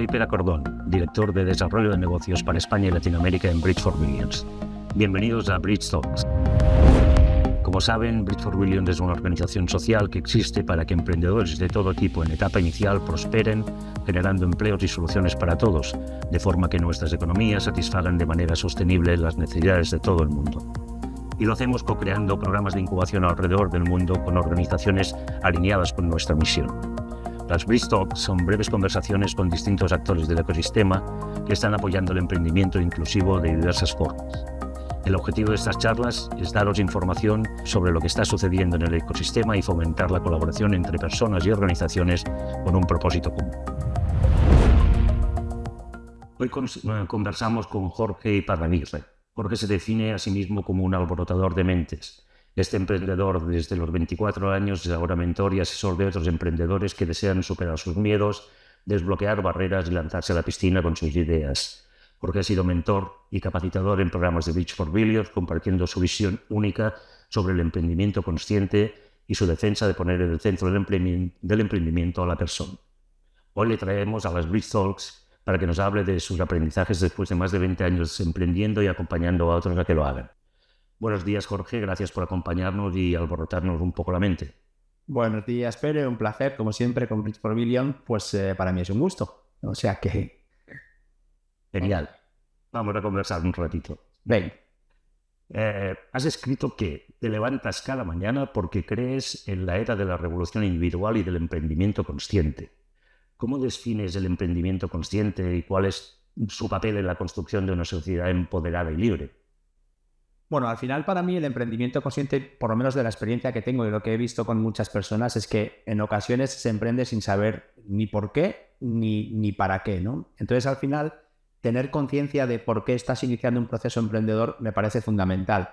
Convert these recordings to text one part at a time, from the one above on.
soy Pere Cordón, director de Desarrollo de Negocios para España y Latinoamérica en Bridge for Billions. Bienvenidos a Bridge Talks. Como saben, Bridge for Billions es una organización social que existe para que emprendedores de todo tipo en etapa inicial prosperen, generando empleos y soluciones para todos, de forma que nuestras economías satisfagan de manera sostenible las necesidades de todo el mundo. Y lo hacemos co-creando programas de incubación alrededor del mundo con organizaciones alineadas con nuestra misión. Las Bridge Talks son breves conversaciones con distintos actores del ecosistema que están apoyando el emprendimiento inclusivo de diversas formas. El objetivo de estas charlas es daros información sobre lo que está sucediendo en el ecosistema y fomentar la colaboración entre personas y organizaciones con un propósito común. Hoy conversamos con Jorge Iparraguirre. Jorge se define a sí mismo como un alborotador de mentes. Este emprendedor desde los 24 años es ahora mentor y asesor de otros emprendedores que desean superar sus miedos, desbloquear barreras y lanzarse a la piscina con sus ideas. Jorge ha sido mentor y capacitador en programas de Bridge for Billions, compartiendo su visión única sobre el emprendimiento consciente y su defensa de poner en el centro del emprendimiento a la persona. Hoy le traemos a las Bridge Talks para que nos hable de sus aprendizajes después de más de 20 años emprendiendo y acompañando a otros a que lo hagan. Buenos días, Jorge. Gracias por acompañarnos y alborotarnos un poco la mente. Buenos días, Pere. Un placer, como siempre, con Bridge for Billions. Pues para mí es un gusto. O sea que... Genial. Vamos a conversar un ratito. Ven. Has escrito que te levantas cada mañana porque crees en la era de la revolución individual y del emprendimiento consciente. ¿Cómo defines el emprendimiento consciente y cuál es su papel en la construcción de una sociedad empoderada y libre? Bueno, al final para mí el emprendimiento consciente, por lo menos de la experiencia que tengo y lo que he visto con muchas personas, es que en ocasiones se emprende sin saber ni por qué ni para qué, ¿no? Entonces al final tener conciencia de por qué estás iniciando un proceso emprendedor me parece fundamental.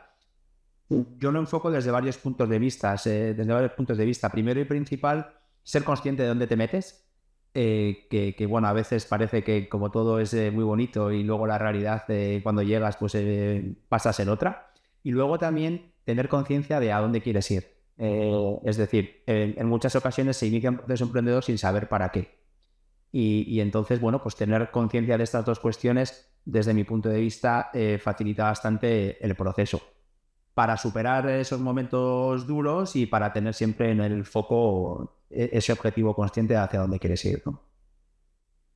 Yo lo enfoco desde varios puntos de vista. Primero y principal, ser consciente de dónde te metes. Bueno, a veces parece que como todo es muy bonito y luego la realidad cuando llegas pues pasas en otra. Y luego también tener conciencia de a dónde quieres ir. Es decir, en muchas ocasiones se inicia un proceso emprendedor sin saber para qué. Y entonces, bueno, pues tener conciencia de estas dos cuestiones, desde mi punto de vista, facilita bastante el proceso para superar esos momentos duros y para tener siempre en el foco ese objetivo consciente de hacia dónde quieres ir, ¿no?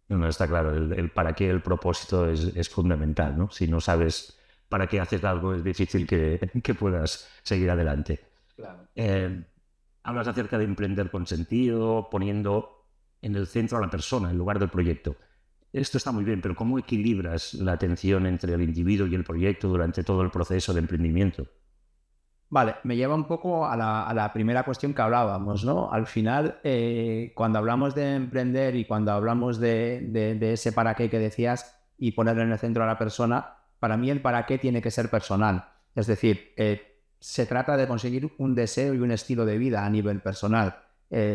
No, está claro, el para qué, el propósito es fundamental, ¿no? Si no sabes para qué haces algo, es difícil que puedas seguir adelante. Claro. Hablas acerca de emprender con sentido, poniendo en el centro a la persona en lugar del proyecto. Esto está muy bien, pero ¿cómo equilibras la atención entre el individuo y el proyecto durante todo el proceso de emprendimiento? Vale, me lleva un poco a la primera cuestión que hablábamos, ¿no? Al final, cuando hablamos de emprender y cuando hablamos de ese para qué que decías y poner en el centro a la persona, para mí el para qué tiene que ser personal. Es decir, se trata de conseguir un deseo y un estilo de vida a nivel personal.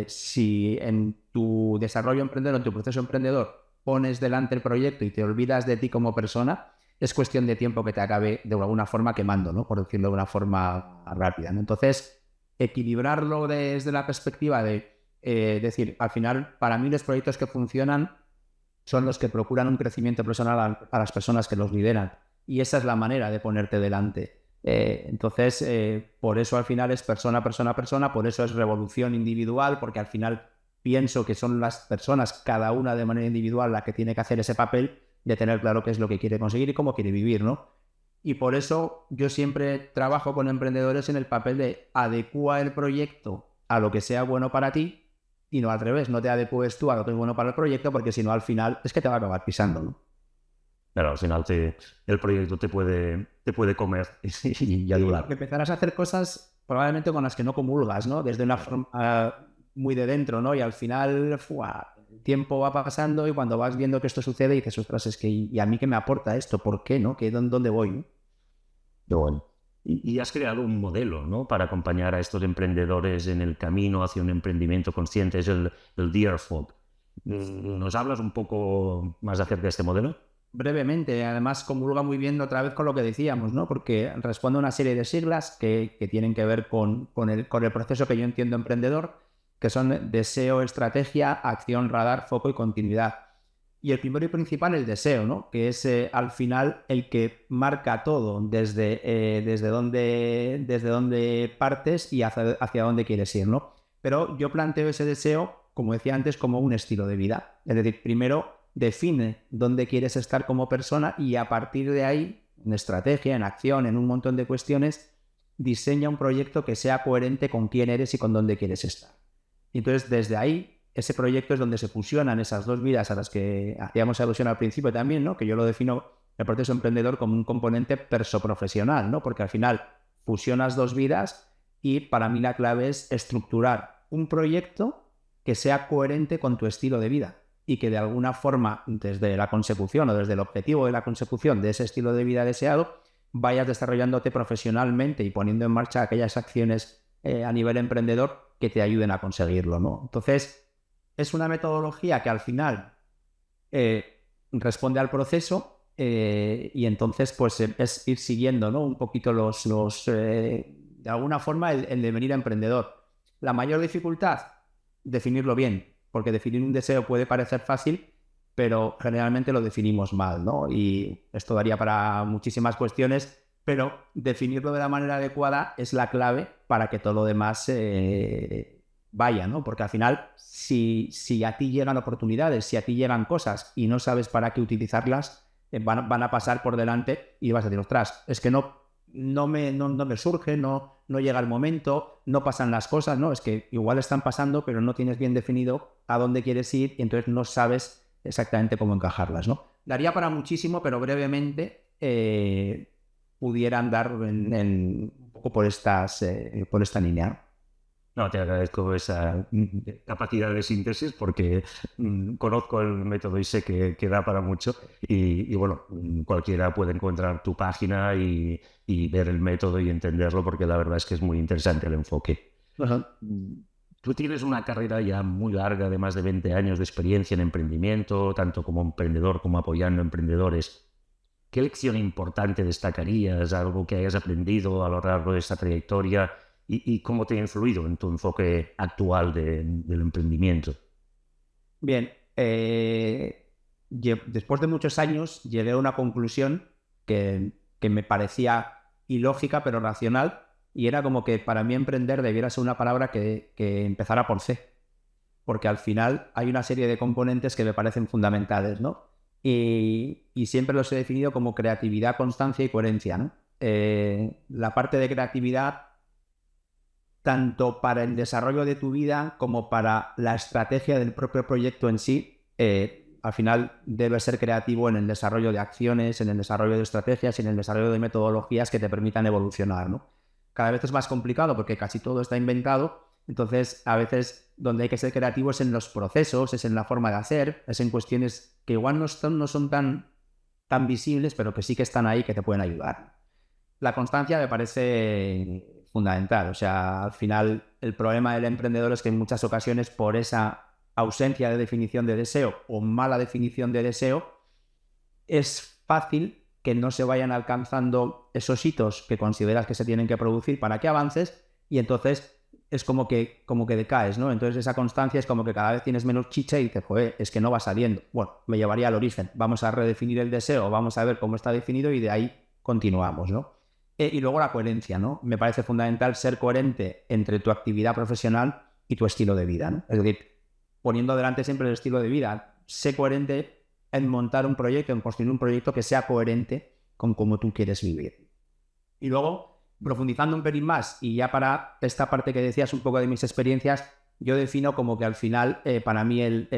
Si en tu desarrollo emprendedor, en tu proceso emprendedor, pones delante el proyecto y te olvidas de ti como persona, es cuestión de tiempo que te acabe de alguna forma quemando, ¿no? Por decirlo de una forma rápida, ¿no? Entonces, equilibrarlo desde la perspectiva de decir, al final, para mí los proyectos que funcionan son los que procuran un crecimiento personal a las personas que los lideran. Y esa es la manera de ponerte delante. Entonces, por eso al final es persona, persona, persona, por eso es revolución individual, porque al final pienso que son las personas, cada una de manera individual, la que tiene que hacer ese papel de tener claro qué es lo que quiere conseguir y cómo quiere vivir, ¿no? Y por eso yo siempre trabajo con emprendedores en el papel de adecúa el proyecto a lo que sea bueno para ti y no al revés, no te adecues tú a lo que es bueno para el proyecto porque si no al final es que te va a acabar pisando, ¿no? Claro, al final el proyecto te puede comer y anular. Porque empezarás a hacer cosas probablemente con las que no comulgas, ¿no? Desde una forma muy de dentro, ¿no? Y al final, el tiempo va pasando y cuando vas viendo que esto sucede dices, ostras, es que ¿y a mí qué me aporta esto? ¿Por qué, no? ¿Dónde voy, no? Pero bueno. Y has creado un modelo, ¿no? Para acompañar a estos emprendedores en el camino hacia un emprendimiento consciente, es el Dear Folk. ¿Nos hablas un poco más acerca de este modelo? Brevemente, además comulga muy bien otra vez con lo que decíamos, ¿no? Porque responde a una serie de siglas que tienen que ver con el proceso que yo entiendo emprendedor, que son deseo, estrategia, acción, radar, foco y continuidad. Y el primero y principal, el deseo, ¿no? Que es al final el que marca todo desde dónde partes y hacia dónde quieres ir, ¿no? Pero yo planteo ese deseo, como decía antes, como un estilo de vida. Es decir, primero define dónde quieres estar como persona y a partir de ahí, en estrategia, en acción, en un montón de cuestiones, diseña un proyecto que sea coherente con quién eres y con dónde quieres estar. Y entonces, desde ahí, ese proyecto es donde se fusionan esas dos vidas a las que hacíamos alusión al principio también, ¿no? Que yo lo defino el proceso emprendedor como un componente perso-profesional, ¿no? Porque al final fusionas dos vidas y para mí la clave es estructurar un proyecto que sea coherente con tu estilo de vida y que de alguna forma, desde la consecución o desde el objetivo de la consecución de ese estilo de vida deseado, vayas desarrollándote profesionalmente y poniendo en marcha aquellas acciones a nivel emprendedor que te ayuden a conseguirlo, ¿no? Entonces, es una metodología que al final responde al proceso y entonces pues es ir siguiendo, ¿no? Un poquito de alguna forma el devenir emprendedor. La mayor dificultad, definirlo bien, porque definir un deseo puede parecer fácil, pero generalmente lo definimos mal, ¿no? Y esto daría para muchísimas cuestiones, pero definirlo de la manera adecuada es la clave para que todo lo demás vaya, ¿no? Porque al final, si a ti llegan oportunidades, si a ti llegan cosas y no sabes para qué utilizarlas, van a pasar por delante y vas a decir, ostras, es que no me surge, no llega el momento, no pasan las cosas, ¿no? Es que igual están pasando, pero no tienes bien definido a dónde quieres ir y entonces no sabes exactamente cómo encajarlas, ¿no? Daría para muchísimo, pero brevemente pudiera andar un poco por esta línea. No, te agradezco esa capacidad de síntesis porque conozco el método y sé que da para mucho y bueno, cualquiera puede encontrar tu página y ver el método y entenderlo porque la verdad es que es muy interesante el enfoque. Ajá. Tú tienes una carrera ya muy larga de más de 20 años de experiencia en emprendimiento, tanto como emprendedor como apoyando emprendedores. ¿Qué lección importante destacarías, algo que hayas aprendido a lo largo de esta trayectoria y cómo te ha influido en tu enfoque actual del emprendimiento? Bien, después de muchos años llegué a una conclusión que me parecía ilógica pero racional y era como que para mí emprender debiera ser una palabra que empezara por C, porque al final hay una serie de componentes que me parecen fundamentales, ¿no? Y siempre los he definido como creatividad, constancia y coherencia, ¿no? La parte de creatividad, tanto para el desarrollo de tu vida como para la estrategia del propio proyecto en sí, al final debe ser creativo en el desarrollo de acciones, en el desarrollo de estrategias y en el desarrollo de metodologías que te permitan evolucionar, ¿no? Cada vez es más complicado porque casi todo está inventado, entonces a veces donde hay que ser creativo es en los procesos, es en la forma de hacer, es en cuestiones que igual no son tan visibles, pero que sí que están ahí, que te pueden ayudar. La constancia me parece fundamental. O sea, al final el problema del emprendedor es que en muchas ocasiones por esa ausencia de definición de deseo o mala definición de deseo, es fácil que no se vayan alcanzando esos hitos que consideras que se tienen que producir para que avances y entonces es como que decaes, ¿no? Entonces esa constancia es como que cada vez tienes menos chicha y dices, joder, es que no va saliendo. Bueno, me llevaría al origen. Vamos a redefinir el deseo, vamos a ver cómo está definido y de ahí continuamos, ¿no? Y luego la coherencia, ¿no? Me parece fundamental ser coherente entre tu actividad profesional y tu estilo de vida, ¿no? Es decir, poniendo adelante siempre el estilo de vida, sé coherente en montar un proyecto, en construir un proyecto que sea coherente con cómo tú quieres vivir. Y luego, profundizando un pelín más, y ya para esta parte que decías un poco de mis experiencias, yo defino como que al final, para mí el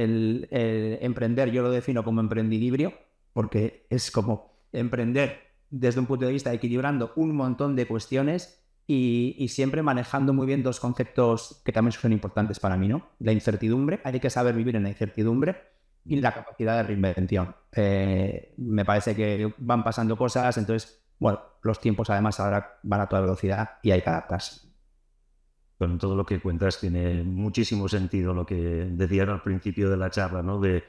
emprender, yo lo defino como emprendilibrio, porque es como emprender desde un punto de vista equilibrando un montón de cuestiones y siempre manejando muy bien dos conceptos que también son importantes para mí, ¿no? La incertidumbre, hay que saber vivir en la incertidumbre y la capacidad de reinvención. Me parece que van pasando cosas, entonces, bueno, los tiempos además ahora van a toda velocidad y hay que adaptarse. Con todo lo que cuentas tiene muchísimo sentido lo que decían al principio de la charla, ¿no? De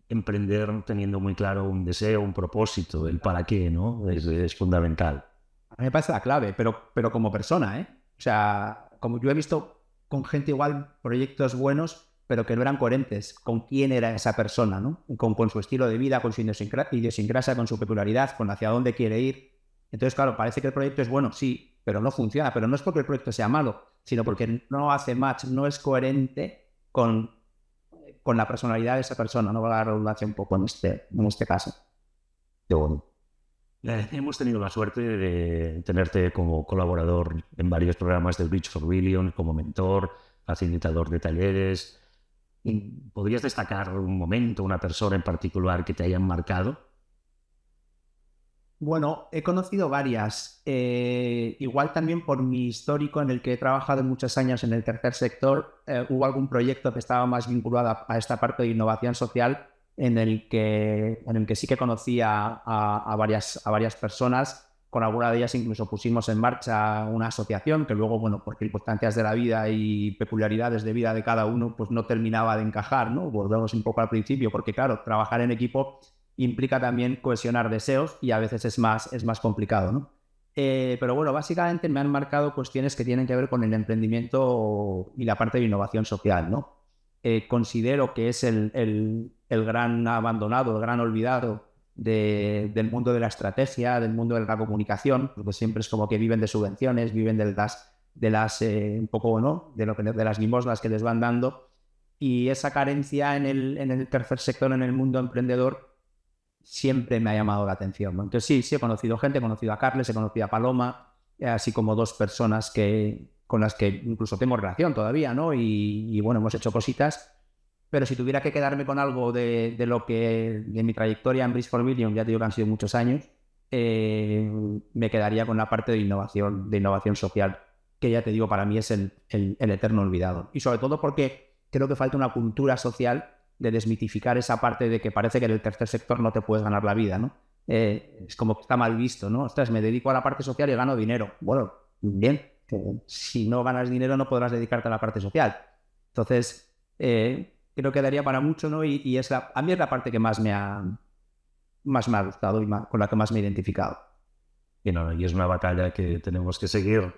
emprender teniendo muy claro un deseo, un propósito, el para qué, ¿no? Es fundamental. A mí me parece la clave, pero como persona, ¿eh? O sea, como yo he visto con gente igual proyectos buenos, pero que no eran coherentes con quién era esa persona, ¿no? Con su estilo de vida, con su idiosincrasia, con su peculiaridad, con hacia dónde quiere ir. Entonces, claro, parece que el proyecto es bueno, sí, pero no funciona. Pero no es porque el proyecto sea malo, sino porque no hace match, no es coherente con la personalidad de esa persona. No va a dar redundancia un poco en este caso. Qué bueno. Hemos tenido la suerte de tenerte como colaborador en varios programas de Bridge for Billions, como mentor, facilitador de talleres. ¿Podrías destacar un momento, una persona en particular que te hayan marcado? Bueno, he conocido varias. Igual también por mi histórico en el que he trabajado muchos años en el tercer sector, hubo algún proyecto que estaba más vinculado a esta parte de innovación social en el que sí que conocía a varias personas. Con alguna de ellas incluso pusimos en marcha una asociación que luego, bueno, por circunstancias de la vida y peculiaridades de vida de cada uno, pues no terminaba de encajar, ¿no? Volvemos un poco al principio, porque claro, trabajar en equipo implica también cohesionar deseos y a veces es más complicado, ¿no? Pero bueno, básicamente me han marcado cuestiones que tienen que ver con el emprendimiento y la parte de innovación social, ¿no? Considero que es el gran abandonado, el gran olvidado del mundo de la estrategia, del mundo de la comunicación, porque siempre es como que viven de subvenciones, viven de las un poco, ¿no? de las limosnas que les van dando, y esa carencia en el tercer sector, en el mundo emprendedor, siempre me ha llamado la atención, ¿no? Entonces sí he conocido gente, he conocido a Carles, he conocido a Paloma, así como dos personas con las que incluso tengo relación todavía, ¿no? Y bueno, hemos hecho cositas. Pero si tuviera que quedarme con algo de mi trayectoria en Bridge for Billions, ya te digo que han sido muchos años, me quedaría con la parte de innovación social, que ya te digo, para mí es el eterno olvidado. Y sobre todo porque creo que falta una cultura social de desmitificar esa parte de que parece que en el tercer sector no te puedes ganar la vida, ¿no? Es como que está mal visto, ¿no? Ostras, me dedico a la parte social y gano dinero. Bueno, bien, si no ganas dinero no podrás dedicarte a la parte social. Entonces, creo que daría para mucho, ¿no? Y a mí es la parte que más me ha gustado y con la que más me he identificado. Y es una batalla que tenemos que seguir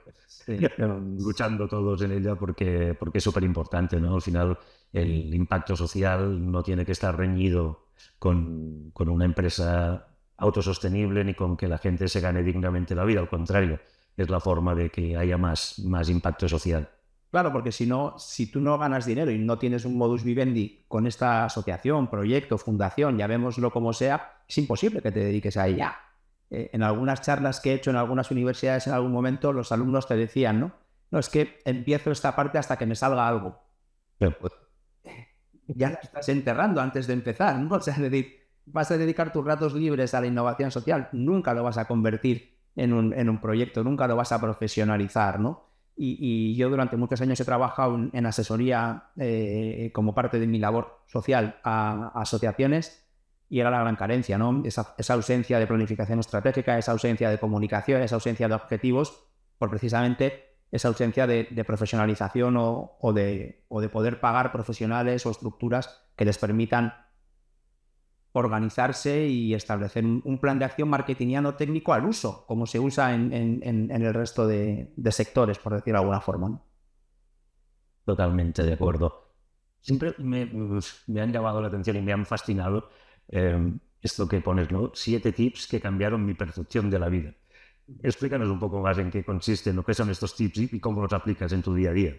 luchando todos en ella porque es súper importante, ¿no? Al final el impacto social no tiene que estar reñido con una empresa autosostenible ni con que la gente se gane dignamente la vida. Al contrario, es la forma de que haya más impacto social. Claro, porque si tú no ganas dinero y no tienes un modus vivendi con esta asociación, proyecto, fundación, llamémoslo como sea, es imposible que te dediques a ella. En algunas charlas que he hecho en algunas universidades en algún momento, los alumnos te decían, ¿no? No, es que empiezo esta parte hasta que me salga algo. Pero pues, ya la estás enterrando antes de empezar, ¿no? O sea, es decir, vas a dedicar tus ratos libres a la innovación social, nunca lo vas a convertir en un proyecto, nunca lo vas a profesionalizar, ¿no? Y yo durante muchos años he trabajado en asesoría como parte de mi labor social a asociaciones, y era la gran carencia, ¿no? Esa ausencia de planificación estratégica, esa ausencia de comunicación, esa ausencia de objetivos, por precisamente esa ausencia de profesionalización o de poder pagar profesionales o estructuras que les permitan organizarse y establecer un plan de acción marketingiano técnico al uso, como se usa en el resto de sectores, por decirlo de alguna forma, ¿no? Totalmente de acuerdo. Siempre me han llamado la atención y me han fascinado esto que pones, ¿no? 7 tips que cambiaron mi percepción de la vida. Explícanos un poco más en qué consisten, qué son estos tips y cómo los aplicas en tu día a día.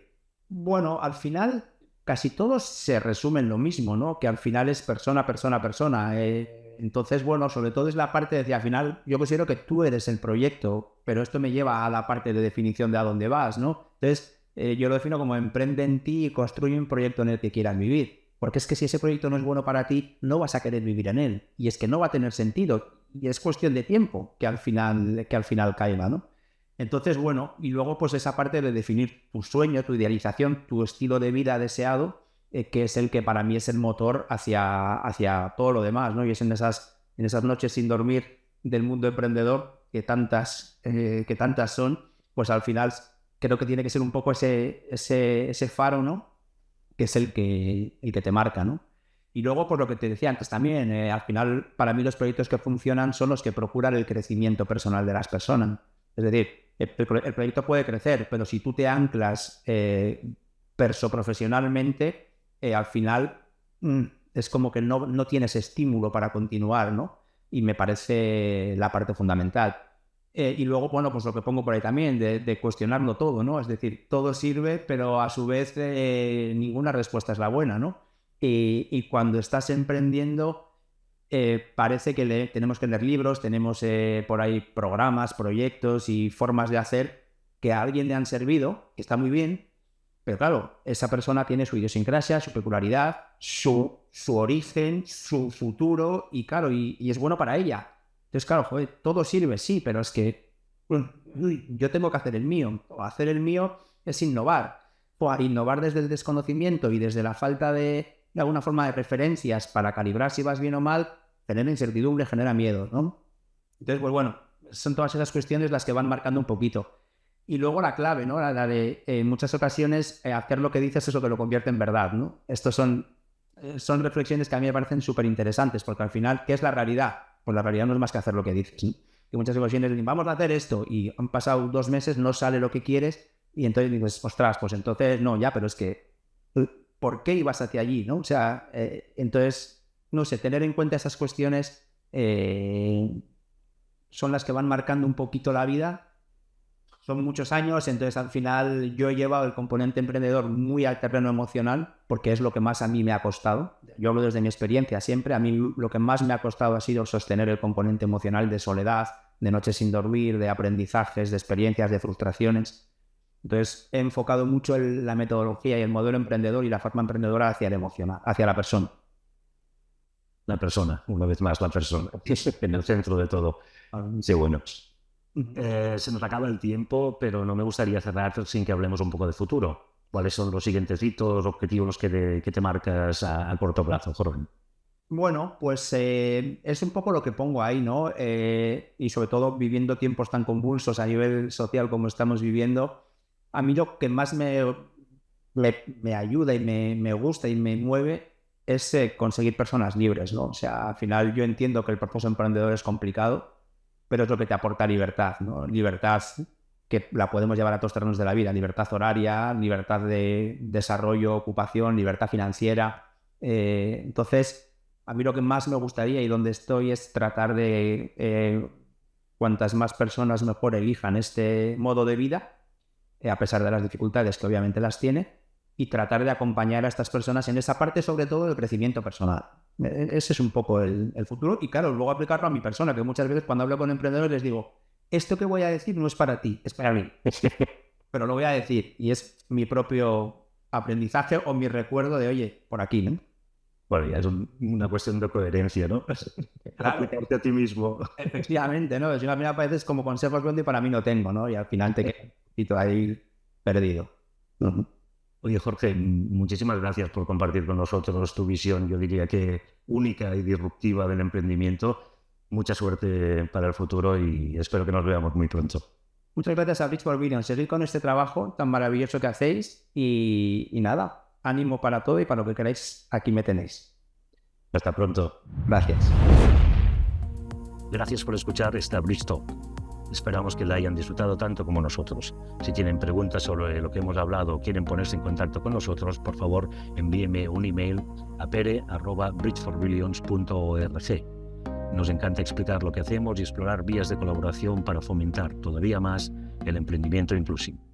Bueno, al final casi todos se resumen lo mismo, ¿no? Que al final es persona. Entonces, bueno, sobre todo es la parte de, al final, yo considero que tú eres el proyecto, pero esto me lleva a la parte de definición de a dónde vas, ¿no? Entonces, yo lo defino como emprende en ti y construye un proyecto en el que quieras vivir. Porque es que si ese proyecto no es bueno para ti, no vas a querer vivir en él. Y es que no va a tener sentido. Y es cuestión de tiempo que al final caiga, ¿no? Entonces, bueno, y luego pues esa parte de definir tu sueño, tu idealización, tu estilo de vida deseado, que es el que para mí es el motor hacia todo lo demás, ¿no? Y es en esas noches sin dormir del mundo emprendedor que tantas son, pues al final creo que tiene que ser un poco ese faro, ¿no? Que es el que te marca, ¿no? Y luego, por lo que te decía antes también, al final, para mí los proyectos que funcionan son los que procuran el crecimiento personal de las personas. Es decir, el proyecto puede crecer, pero si tú te anclas profesionalmente, al final es como que no tienes estímulo para continuar, ¿no? Y me parece la parte fundamental. Y luego, bueno, pues lo que pongo por ahí también, de cuestionarlo todo, ¿no? Es decir, todo sirve, pero a su vez ninguna respuesta es la buena, ¿no? Y cuando estás emprendiendo, parece que tenemos que leer libros, tenemos por ahí programas, proyectos y formas de hacer que a alguien le han servido, que está muy bien, pero claro, esa persona tiene su idiosincrasia, su peculiaridad, su origen, su futuro, y claro, y es bueno para ella. Entonces, claro, joder, todo sirve, sí, pero es que yo tengo que hacer el mío. Hacer el mío es innovar. Innovar desde el desconocimiento y desde la falta de alguna forma de referencias para calibrar si vas bien o mal, tener incertidumbre genera miedo, ¿no? Entonces, pues bueno, son todas esas cuestiones las que van marcando un poquito. Y luego la clave, ¿no? La de en muchas ocasiones hacer lo que dices es lo que lo convierte en verdad, ¿no? Estos son reflexiones que a mí me parecen súper interesantes, porque al final, ¿qué es la realidad? Pues la realidad no es más que hacer lo que dices, ¿no? Que muchas ocasiones dicen, vamos a hacer esto, y han pasado 2 meses, no sale lo que quieres, y entonces dices, ostras, pues entonces no, ya, pero es que, ¿por qué ibas hacia allí, no? O sea, entonces, no sé, tener en cuenta esas cuestiones son las que van marcando un poquito la vida. Son muchos años, entonces al final yo he llevado el componente emprendedor muy al terreno emocional, porque es lo que más a mí me ha costado. Yo hablo desde mi experiencia siempre. A mí lo que más me ha costado ha sido sostener el componente emocional de soledad, de noches sin dormir, de aprendizajes, de experiencias, de frustraciones. Entonces he enfocado mucho la metodología y el modelo emprendedor y la forma emprendedora hacia el emocional, hacia la persona. La persona, una vez más, la persona, en el centro de todo. Sí, bueno. Se nos acaba el tiempo, pero no me gustaría cerrar sin que hablemos un poco de futuro. ¿Cuáles son los siguientes hitos, objetivos que te marcas a corto plazo, Jorge? Bueno, pues es un poco lo que pongo ahí, ¿no? Y sobre todo viviendo tiempos tan convulsos a nivel social como estamos viviendo, a mí lo que más me ayuda y me gusta y me mueve es conseguir personas libres, ¿no? O sea, al final yo entiendo que el proceso emprendedor es complicado, pero es lo que te aporta libertad, ¿no? Libertad que la podemos llevar a todos terrenos de la vida, libertad horaria, libertad de desarrollo, ocupación, libertad financiera. Entonces, a mí lo que más me gustaría y donde estoy es tratar de cuantas más personas mejor elijan este modo de vida, a pesar de las dificultades que obviamente las tiene, y tratar de acompañar a estas personas en esa parte, sobre todo del crecimiento personal. Ese es un poco el futuro, y claro, luego aplicarlo a mi persona, que muchas veces cuando hablo con emprendedores les digo, esto que voy a decir no es para ti, es para mí, pero lo voy a decir, y es mi propio aprendizaje o mi recuerdo de, oye, por aquí, ¿no? Bueno, ya es una cuestión de coherencia, ¿no? Claro. Aplicarte a ti mismo. Efectivamente, ¿no? Si a mí me parece como consejos buenos y para mí no tengo, ¿no? Y al final te quedas un poquito ahí perdido. Oye, Jorge, muchísimas gracias por compartir con nosotros tu visión, yo diría que única y disruptiva del emprendimiento. Mucha suerte para el futuro y espero que nos veamos muy pronto. Muchas gracias a Bridge for Billions. Seguid con este trabajo tan maravilloso que hacéis y nada, ánimo para todo y para lo que queráis, aquí me tenéis. Hasta pronto. Gracias. Gracias por escuchar esta Bridge Talk. Esperamos que la hayan disfrutado tanto como nosotros. Si tienen preguntas sobre lo que hemos hablado o quieren ponerse en contacto con nosotros, por favor, envíenme un email a pere@bridgeforbillions.org. Nos encanta explicar lo que hacemos y explorar vías de colaboración para fomentar todavía más el emprendimiento inclusivo.